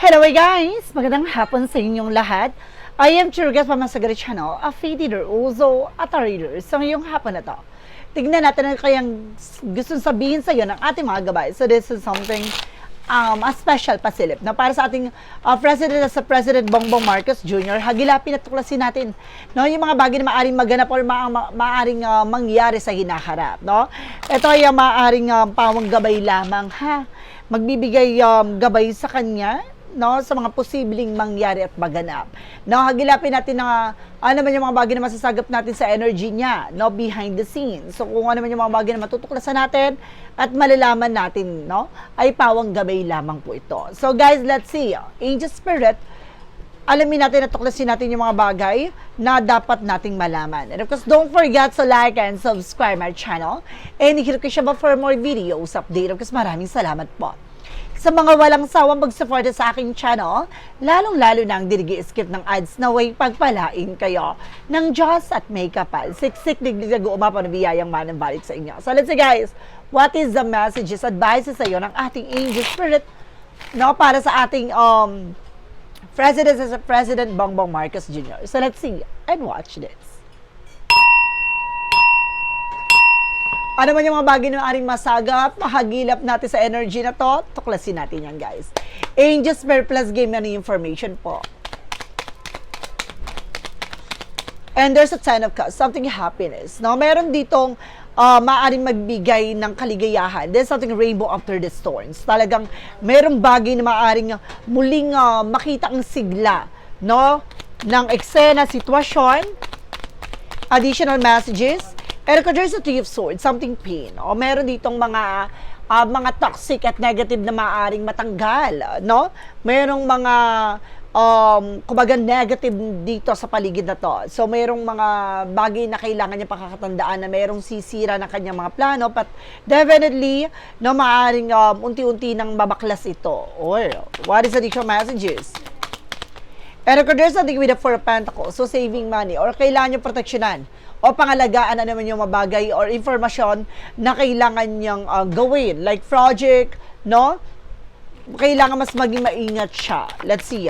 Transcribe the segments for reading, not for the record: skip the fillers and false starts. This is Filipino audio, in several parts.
Hello guys! Magandang hapon sa inyong lahat. I am Churgas Pamasagari Channel, a feed eater, also at a reader. Sa ngayong hapon na to, tignan natin ang kayang gusto sabihin sa iyo ng ating mga gabay. So this is something a special pasilip na para sa ating President Bongbong Marcos Jr. Hagilapin at tuklasin natin no, yung mga bagay na maaaring maganap o maaaring mangyari sa hinaharap. No? Ito ay maaaring pawang gabay lamang ha. Magbibigay gabay sa kanya no sa mga posibleng mangyari at maganap. No, hagilapin natin na ano man yung mga bagay na masasagap natin sa energy niya, no, behind the scenes. So kung ano man yung mga bagay na matutuklasan natin at malalaman natin, no, ay pawang gabay lamang po ito. So guys, let's see. Angel Spirit, alamin natin at tuklasin natin yung mga bagay na dapat nating malaman. And of course, don't forget to like and subscribe my channel. And hit ko siya ba for more videos update. Of course, maraming salamat po sa mga walang sawang mag-support sa aking channel, lalong-lalo na ang dinigi-skip ng ads na way pagpalain kayo ng Diyos at may kapal. Siksik digdig umapa na biyayang manang balik sa inyo. So let's see guys, what is the messages, advices sa iyo ng ating Angel Spirit no, para sa ating President Bongbong Marcos Jr. So let's see and watch this. Ano man yung mga bagay na aring masagap, mahagilap natin sa energy na to, tuklasin natin yan guys. Angel Spirit plus game na information po. And there's a 10 of cups, something happiness. No? Meron ditong maaaring magbigay ng kaligayahan. There's something rainbow after the storms. Talagang merong bagay na maaaring muling makita ang sigla no? Ng eksena, sitwasyon, additional messages. Pero kung there's a Three of Swords, something pain, o meron ditong mga toxic at negative na maaaring matanggal, no? Merong mga kumbaga negative dito sa paligid na to. So merong mga bagay na kailangan niya pakakatandaan na merong sisira ng kanyang mga plano, but definitely no, maaaring unti-unti nang mabaklas ito. Or what is the additional messages? And kung there's something with the Four of Pentacles, so saving money, or kailangan niyo proteksyonan, o pangalagaan na naman yung mabagay or informasyon na kailangan niyang gawin. Like project, no? Kailangan mas maging maingat siya. Let's see.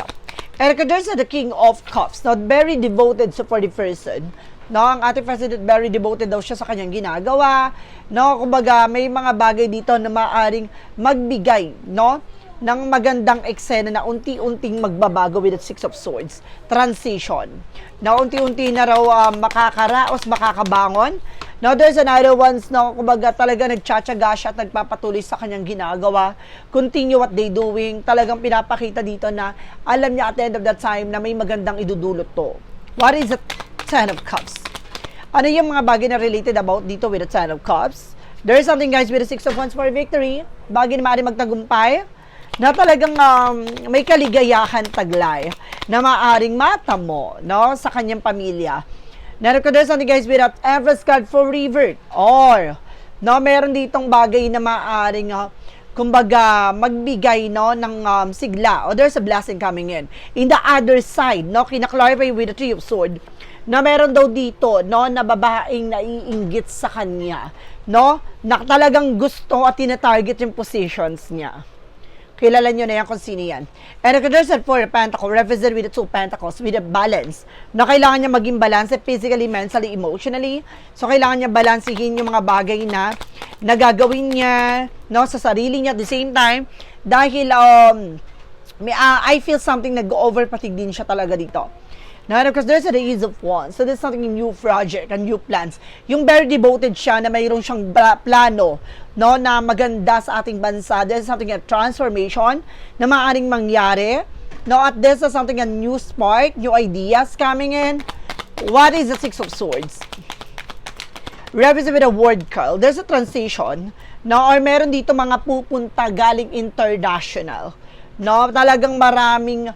And there's the King of Cups, not very devoted sa for the person. No, ang ating president very devoted daw siya sa kanyang ginagawa. No, kumbaga may mga bagay dito na maaring magbigay, no, ng magandang eksena na unti-unting magbabago with the Six of Swords. Transition. Na unti-unti na raw makakaraos, makakabangon. Now, there's another ones na kumbaga talaga nagtsatsaga siya at nagpapatuloy sa kanyang ginagawa. Continue what they doing. Talagang pinapakita dito na alam niya at the end of that time na may magandang idudulot to. What is the Ten of Cups? Ano yung mga bagay na related about dito with the Ten of Cups? There's something guys with the Six of Wands for victory. Bagay na maaari magtagumpay na talagang may kaligayahan taglay na maaring matamo no, sa kanyang pamilya. Naroon there's something guys with that Everest card for revert. Or, no, meron ditong bagay na maaring kumbaga magbigay no, ng sigla. Or there's a blessing coming in. In the other side, no, kinaklarify with the Three of Swords na meron daw dito no, na babaeng naiinggit sa kanya. No, na talagang gusto at tina-target yung positions niya. Kilala nyo na yan kung sino yan. And if there's a Four of Pentacles, represent with the Two of Pentacles, with a balance, na kailangan niya maging balance physically, mentally, emotionally. So, kailangan niya balansihin yung mga bagay na nagagawin niya, no, sa sarili niya at the same time, dahil I feel something nag-overpatig din siya talaga dito. Now, because there's a Ace of Wands, so there's something new project and new plans. Yung very devoted siya na mayroon siyang plano, no, na maganda sa ating bansa. There's something a transformation na maaaring mangyari. No, at there's something a new spark, new ideas coming in. What is the Six of Swords? Represent with a word call. There's a transition, no, or meron dito mga pupunta galing international. No, talagang maraming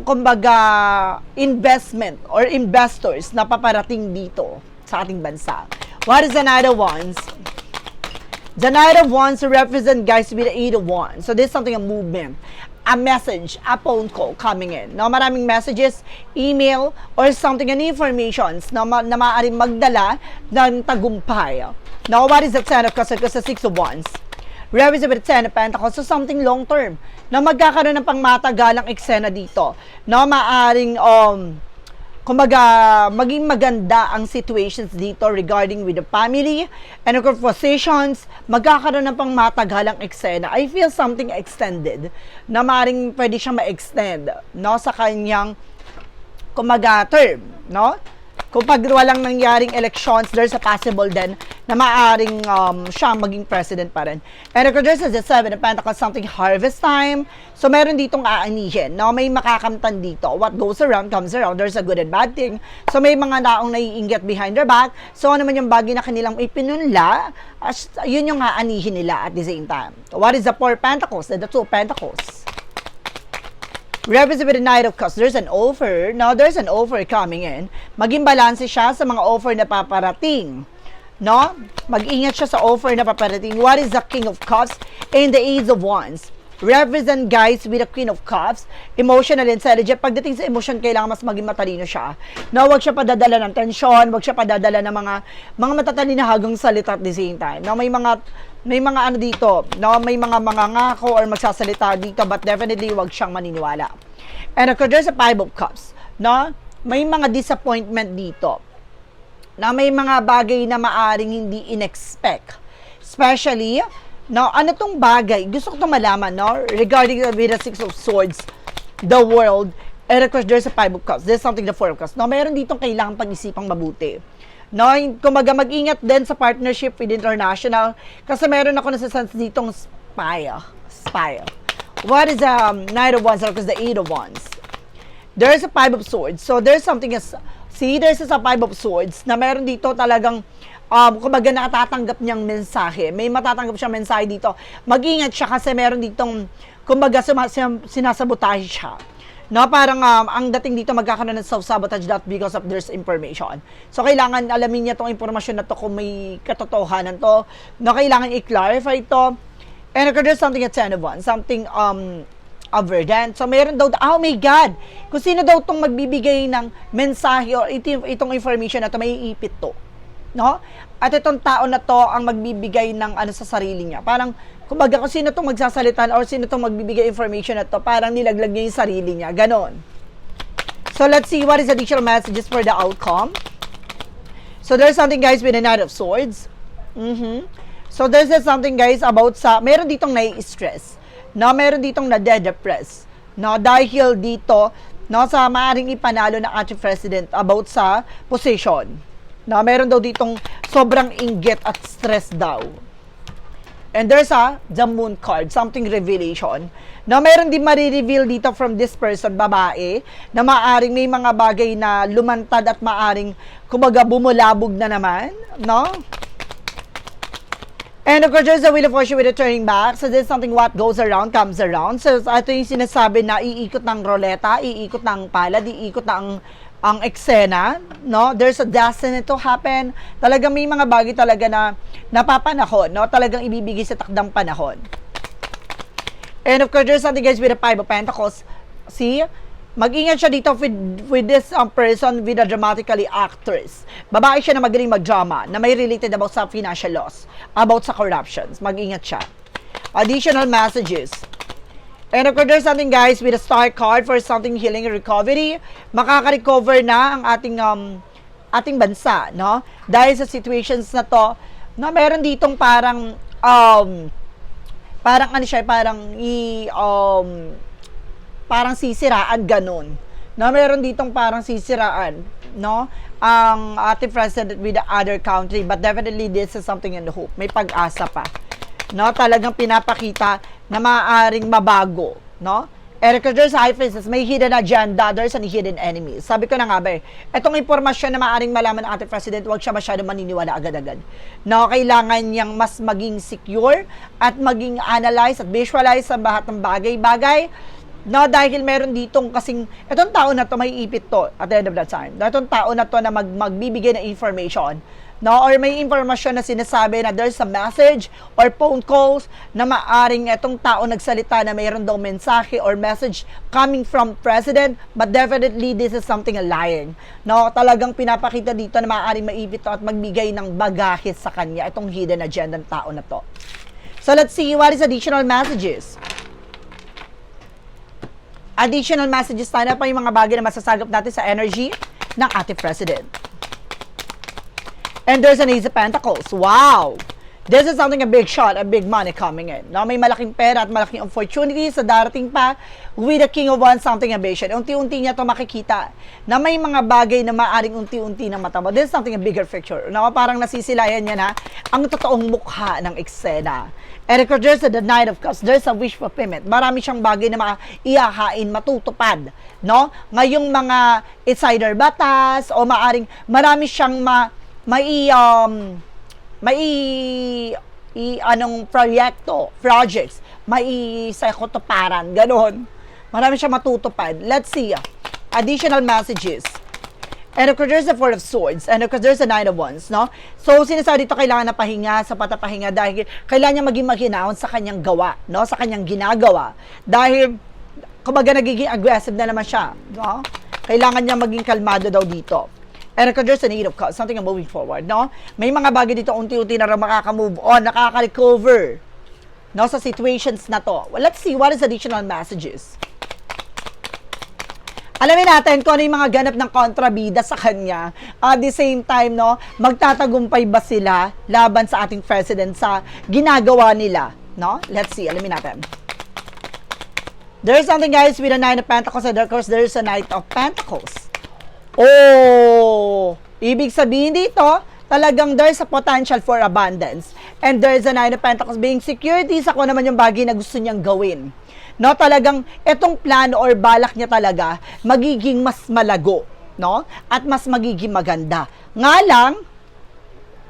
kumbaga investment or investors na paparating dito sa ating bansa. What is the Knight of Wands? The Knight of Wands represent guys with the Eight of Wands. So there's something, a movement, a message, a phone call coming in. No, maraming messages, email, or something, an informations na maaaring magdala ng tagumpay. Now, what is the Ten of Cups? Because the Six of Wands Reverse with 10 of Pentacles. So, something long term. Na magkakaroon ng pangmatagalang eksena dito. Na maaring, kumbaga, maging maganda ang situations dito regarding with the family and of course positions, magkakaroon ng pangmatagalang eksena. I feel something extended na maaaring pwede siyang ma-extend, no, sa kanyang kumbaga term, no? Kapag walang nangyaring elections, there's a possible then na maaaring siya maging president pa rin. And of course, there's a 7 of Pentacles, something harvest time. So, meron ditong aanihin. No? May makakamtan dito. What goes around, comes around. There's a good and bad thing. So, may mga naong naiinggit behind their back. So, ano man yung bagay na kanilang ipinunla, yun yung aanihin nila at the same time. What is the 4 Pentacles and the 2 Pentacles? Represent with the Knight of Cups, there's an offer. Now, there's an offer coming in. Maging balanse siya sa mga offer na paparating. No? Mag-ingat siya sa offer na paparating. What is the King of Cups and the Ace of Wands? Represent, guys, with the Queen of Cups, emotional intelligence. Pagdating sa emotion, kailangan mas maging matalino siya. No, wag siya padadala ng tensyon, wag siya padadala ng mga matatalinhagang salita at the same time. No, may mga ano dito, no, may mga ngako or magsasalita dito, but definitely wag siyang maniniwala. And of course, there's a 5 of Cups. No, may mga disappointment dito. Na may mga bagay na maaring hindi in-expect. Especially, no, ano tong bagay? Gusto ko itong malaman, no? Regarding with the 6 of Swords, the world, and of course, there's a 5 of Cups. There's something the 4 of Cups. No, meron ditong kailangan pag-isipang mabuti. No, kumaga mag-ingat din sa partnership with international kasi meron ako nasa-sense ditong spy. What is the Knight of Wands? Because the 8 of Wands. There's a 5 of Swords. So, there's something as, see, there's a 5 of Swords na meron dito talagang kumbaga nakatatanggap niyang mensahe. May matatanggap siyang mensahe dito. Mag-ingat siya kasi meron ditong kumbaga sinasabotahe siya. No, parang ang dating dito magkakaroon ng self-sabotage that because of there's information. So, kailangan alamin niya tong informasyon na to kung may katotohanan to. No, kailangan i-clarify to. And of course, there's something at 10 of Wands. Something verdant. So, meron daw, oh my God, kung sino daw tong magbibigay ng mensahe or itong information na to, may iipit to. No? At itong tao na to ang magbibigay ng ano sa sarili niya. Parang, kumbaga kung sino itong magsasalitan or sino itong magbibigay information na to, parang nilaglag niya yung sarili niya. Ganon. So, let's see what is additional messages for the outcome. So, there's something, guys, with the Knight of Swords. So, there's something, guys, about sa, meron ditong nai-stress. No, meron ditong na-depress. No, dahil dito, no, sa maaring ipanalo ng ating president about sa position. Na meron daw ditong sobrang inggit at stress daw. And there's the Moon card, something revelation. Na meron din marireveal dito from this person, babae, na maaring may mga bagay na lumantad at maaring kumbaga bumulabog na naman, no? And of course, there's the Wheel of Fortune with a turning back. So there's something what goes around, comes around. So ito yung sinasabi na iikot ng roleta, iikot ng palad, iikot ng ang eksena, no? There's a destiny to happen. Talagang may mga bagay talaga na napapanahon, no? Talagang ibibigay sa takdang panahon. And of course, there's something, guys, with the 5 of Pentacles. See? Mag-ingat siya dito with this person, with a dramatically actress. Babae siya na magaling mag-drama, na may related about sa financial loss, about sa corruptions. Mag-ingat siya. Additional messages. And of course, there's something, guys, with a star card for something healing and recovery. Makaka-recover na ang ating bansa, no? Dahil sa situations na to, no, meron ditong parang ano siya, parang sisiraan, ganun. No, meron ditong parang sisiraan, no? Ang ating president with the other country, but definitely this is something in the hope. May pag-asa pa. No, talagang pinapakita na maaaring mabago, no? And because there's high priestess, may hidden agenda, there's an hidden enemy. Sabi ko na nga ba, itong impormasyon na maaaring malaman ng ating president, huwag siya masyadong maniniwala agad-agad. No, kailangan niyang mas maging secure at maging analyze at visualize sa lahat ng bagay-bagay. No, dahil meron ditong kasing, itong tao na to may ipit to at the end of that time. Itong tao na to na magbibigay ng information, no, or may informasyon na sinasabi na there's a message or phone calls na maaring itong tao nagsalita na mayroon daw mensahe or message coming from president, but definitely this is something lying. No, talagang pinapakita dito na maaring maipit to at magbigay ng bagahe sa kanya itong hidden agenda ng tao na to. So let's see what is additional messages. Additional messages tayo na pa yung mga bagay na masasagap natin sa energy ng ating president. And there's an Ace of Pentacles. Wow! This is something a big shot, a big money coming in. No, may malaking pera at malaking opportunity sa darating pa with the King of Wands, something ambition. Unti-unti niya to makikita na may mga bagay na maaring unti-unti na matamo. This is something a bigger picture. No, parang nasisilayan niya na ang totoong mukha ng eksena. And because there's the Knight of Cups, there's a wish fulfillment. Marami siyang bagay na maihahain, matutupad. No? Ngayong mga insider batas o maaring marami siyang anong projects, sa kutuparan, ganon. Marami siya matutupad. Let's see, additional messages. And of course, there's the Four of Swords. And of course, there's the Nine of Wands, no? So, sinasabi dito, kailangan na pahinga, sapat na pahinga, dahil kailangan niya maging maghinaon sa kanyang gawa, no? Sa kanyang ginagawa. Dahil, kumbaga, nagiging aggressive na naman siya, no? Kailangan niya maging kalmado daw dito. And of course, there's an Eight of Cups, something moving forward, no? May mga bagay dito, unti-unti na rin makaka-move on, nakaka-recover, no? Sa situations na to. Well, let's see, what is additional messages? Alamin natin kung ano yung mga ganap ng kontrabida sa kanya. At the same time, no, magtatagumpay ba sila laban sa ating president sa ginagawa nila, no? Let's see, alamin natin. There's something, guys, with a Nine of Pentacles, and of course, there's a Knight of Pentacles. Oh, ibig sabihin dito, talagang there's a potential for abundance. And there's a Nine of Pentacles being security sa kung naman yung bagay na gusto niyang gawin. No, talagang etong plano or balak niya talaga magiging mas malago, no? At mas magiging maganda. Nga lang,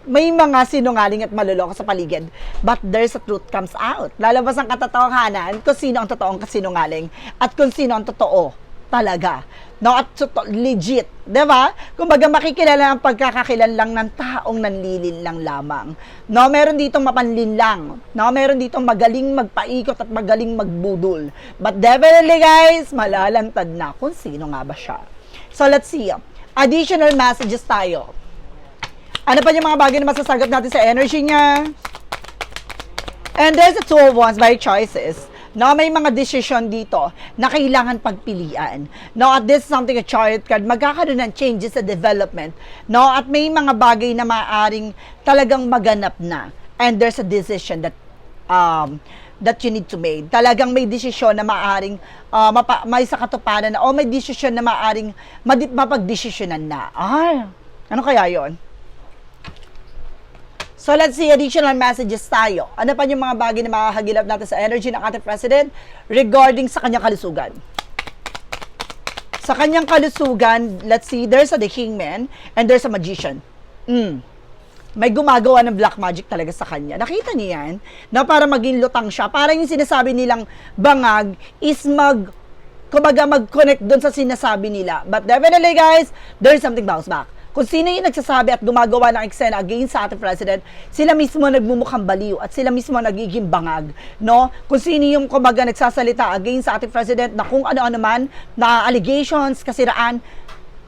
may mga sinungaling at maluloko sa paligid. But there's a truth comes out. Lalabas ang katotohanan kung sino ang totoong kasinungaling at kung sino ang totoo talaga. No, at legit, 'di ba? Kumbaga makikilala ang pagkakakilanlang ng taong nanlilinlang lamang. No, meron ditong mapanlinlang. No, meron ditong magaling magpaikot at magaling magbudol. But definitely, guys, malalantad na kung sino nga ba siya. So let's see. Additional messages tayo. Ano pa yung mga bagay na masasagot natin sa energy niya? And there's the Two of Wands by choices. No, may mga decision dito na kailangan pagpilian. No, at this is something a chariot card, magkakaroon ng changes sa development. No, at may mga bagay na maaaring talagang maganap na. And there's a decision that you need to make. Talagang may desisyon na maaaring may sa katuparan na o may desisyon na maaaring mapagdesisyonan na. Ay, ano kaya yon? So, let's see, additional messages tayo. Ano pa yung mga bagay na makakagilap natin sa energy ng ating president regarding sa kanyang kalusugan? Sa kanyang kalusugan, let's see, there's a The Hangman and there's a Magician. May gumagawa ng black magic talaga sa kanya. Nakita niyo yan? Na para maging lutang siya. Parang yung sinasabi nilang bangag is kumbaga mag-connect dun sa sinasabi nila. But definitely, guys, there's something bounce back. Kung sino yung nagsasabi at gumagawa ng eksena against sa ating president, sila mismo nagmumukhang baliw at sila mismo nagiging bangag, no? Kung sino yung kumbaga nagsasalita against sa ating president na kung ano-ano man, na allegations, kasiraan,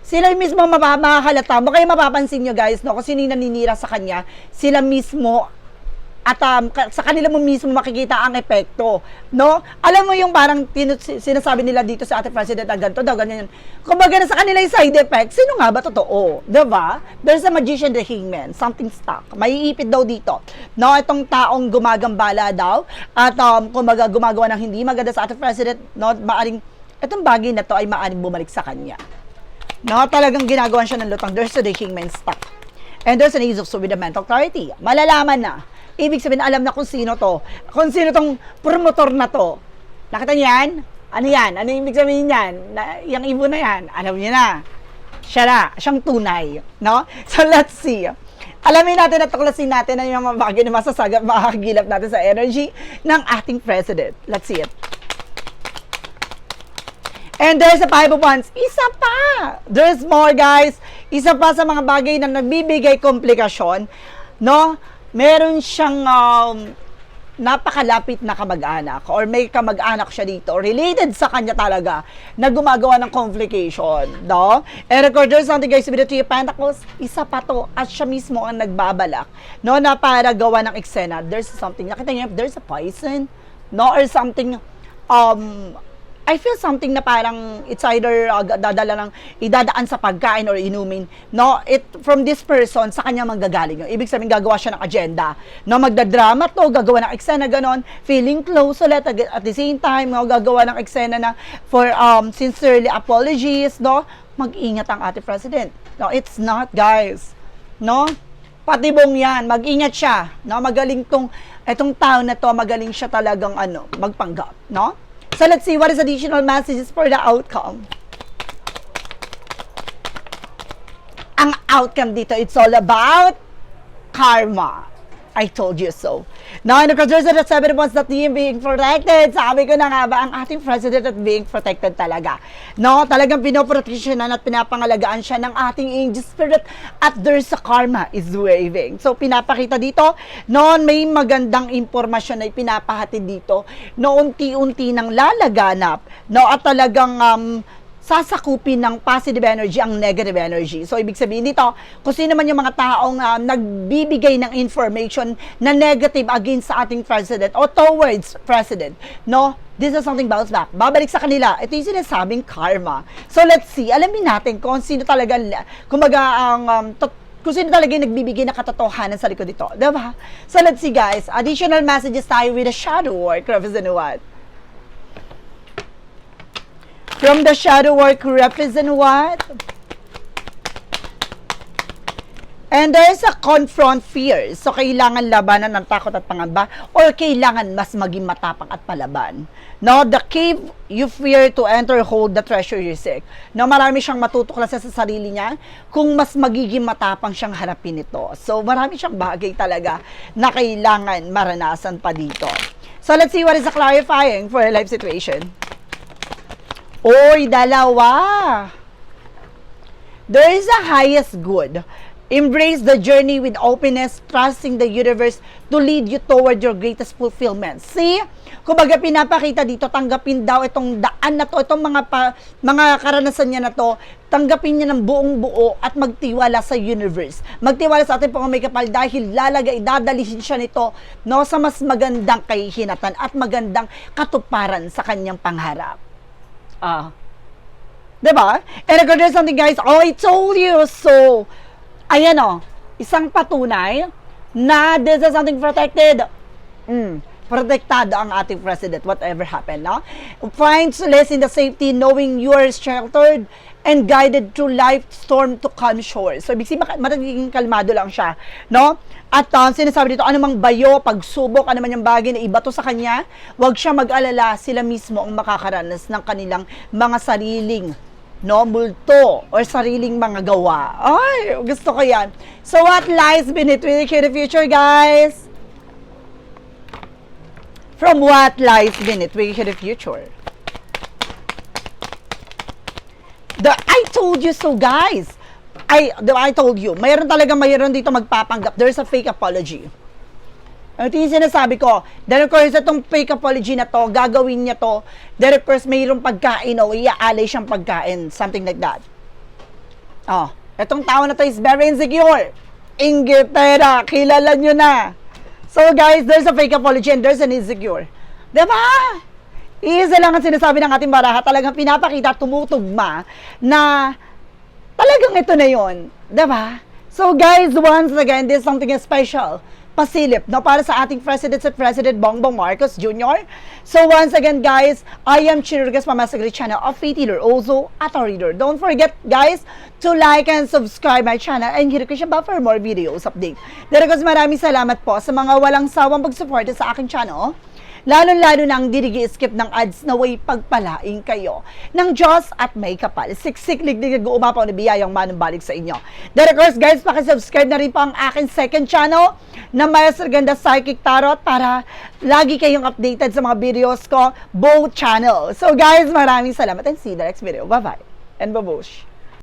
sila mismo makahalata. Kaya mapapansin nyo, guys, no? Kung sino yung naninira sa kanya, sila mismo at sa kanila mo mismo makikita ang epekto, no? Alam mo yung parang sinasabi nila dito sa ating president na ganito daw, ganyan. Kumbaga na sa kanila yung side effect, sino nga ba totoo? Diba? There's a Magician, The Hangman, something stuck. Maiipit daw dito. No, itong taong gumagambala daw at kumbaga gumagawa ng hindi maganda sa ating president, no? Maaring, itong bagay na to ay maaring bumalik sa kanya. No, talagang ginagawa siya ng lutang. There's a The Hangman stuck. And there's an Ace of Swords with a mental clarity. Malalaman na. Ibig sabihin, alam na kung sino to. Kung sino tong promotor na to. Nakita niyo yan? Ano yan? Ano yung ibig sabihin yan? Yung ibon na yan. Alam niyo na. Siya na. Siyang tunay. No? So, let's see. Alamin natin at tuklasin natin ang mga bagay na masasagap, makakagilap natin sa energy ng ating president. Let's see it. And there's a Five of Wands. Isa pa! There's more, guys. Isa pa sa mga bagay na nagbibigay komplikasyon. No? Meron siyang napakalapit na kamag-anak or may kamag-anak siya dito related sa kanya talaga na gumagawa ng complication, no? And record there's something guys with the Three of Pentacles, isa pa to at siya mismo ang nagbabalak, no, na para gawa ng eksena. There's something, nakita niyo, there's a poison, no, or something, I feel something na parang it's either idadaan sa pagkain or inumin. No, from this person, sa kanya manggagaling. Ibig sabihin, gagawa siya ng agenda. No, magdadrama to, gagawa ng eksena ganon, feeling close ulit at the same time, no, gagawa ng eksena na for sincerely apologies, no, mag-ingat ang ating president. No, it's not, guys. No, patibong yan, mag-ingat siya. No, magaling etong tao na to, magaling siya talagang magpanggap, no? So let's see what is additional messages for the outcome. Ang outcome dito, it's all about karma. I told you so. Now, in the consideration that 7 months that being protected, sabi ko na nga ba, ang ating president at being protected talaga. No, talagang pinoproteksyonan at pinapangalagaan siya ng ating angel spirit at there's a karma is waving. So, pinapakita dito, noon may magandang impormasyon na ipinapahatid dito, no, unti-unti nang lalaganap, no, at talagang sasakupin ng positive energy ang negative energy. So, ibig sabihin dito, kung sino man yung mga taong nagbibigay ng information na negative against sa ating president o towards president, no, this is something bounce back. Babalik sa kanila. Ito yung sinasabing karma. So, let's see. Alamin natin kung sino talaga, kung sino talaga yung nagbibigay ng katotohanan sa likod dito. Diba? So, let's see, guys. Additional messages tayo with the shadow work, represent what? From the shadow work, represent what? And there's a confront fears. So, kailangan labanan ng takot at pangamba or kailangan mas maging matapang at palaban. No, the cave you fear to enter, hold the treasure you seek. No, marami siyang matutuklasan sa sarili niya kung mas magiging matapang siyang harapin ito. So, marami siyang bagay talaga na kailangan maranasan pa dito. So, let's see what is the clarifying for a life situation. Oy, dalawa. There is a highest good. Embrace the journey with openness, trusting the universe to lead you toward your greatest fulfillment. See? Kumbaga pinapakita dito, tanggapin daw itong daan na to, itong mga karanasan niya na to, tanggapin niya ng buong buo at magtiwala sa universe. Magtiwala sa ating mga may kapal dahil dadalihin siya nito, no, sa mas magandang kahihinatan at magandang katuparan sa kanyang pangharap. Diba? And again, there's something, guys, I told you so. Ayan isang patunay na this is something protected. Protektado ang ating president, whatever happened, no? Find solace in the safety, knowing you are sheltered and guided through life storm to calm shore. So, ibig sabihin, magiging kalmado lang siya, no? At sinasabi dito, anumang bayo, pagsubok, ano man yung bagay na ibato sa kanya, huwag siya mag-alala, sila mismo ang makakaranas ng kanilang mga sariling, no, multo or sariling mga gawa. Ay, gusto ko yan. So, what lies beneath the future, guys? From what lies beneath the future? I told you so, guys. I told you, mayroon dito magpapanggap. There's a fake apology. Ito yung sinasabi ko. Then of course, itong fake apology na to, gagawin niya to. Then of course, mayroong pagkain o iaalay siyang pagkain. Something like that. Itong tao na to is very insecure. Ingitera, kilala nyo na. So guys, there's a fake apology and there's an insecure. Diba? Isa lang ang sinasabi ng ating baraha. Talagang pinapakita, tumutugma na talagang ito na yun. Diba? So guys, once again, this is something special. Pasilip, no, para sa ating President at President Bongbong Marcos Jr. So once again, guys, I am Chirurgas Mamasagri channel of Faith Healer, also at our reader. Don't forget, guys, to like and subscribe my channel and hit the notification bell for more videos update. Dahil maraming salamat po sa mga walang sawang pagsuporta sa aking channel. Lalo-lalo na ang dirigi-skip ng ads na way pagpalaing kayo ng Diyos at may kapal. Siksik-lig umapaw na biyayang manumbalik sa inyo. Then of course, guys, pakisubscribe na rin po ang aking second channel na Master Ganda Psychic Tarot para lagi kayong updated sa mga videos ko, both channel. So guys, maraming salamat and see you in the next video. Bye-bye and babush!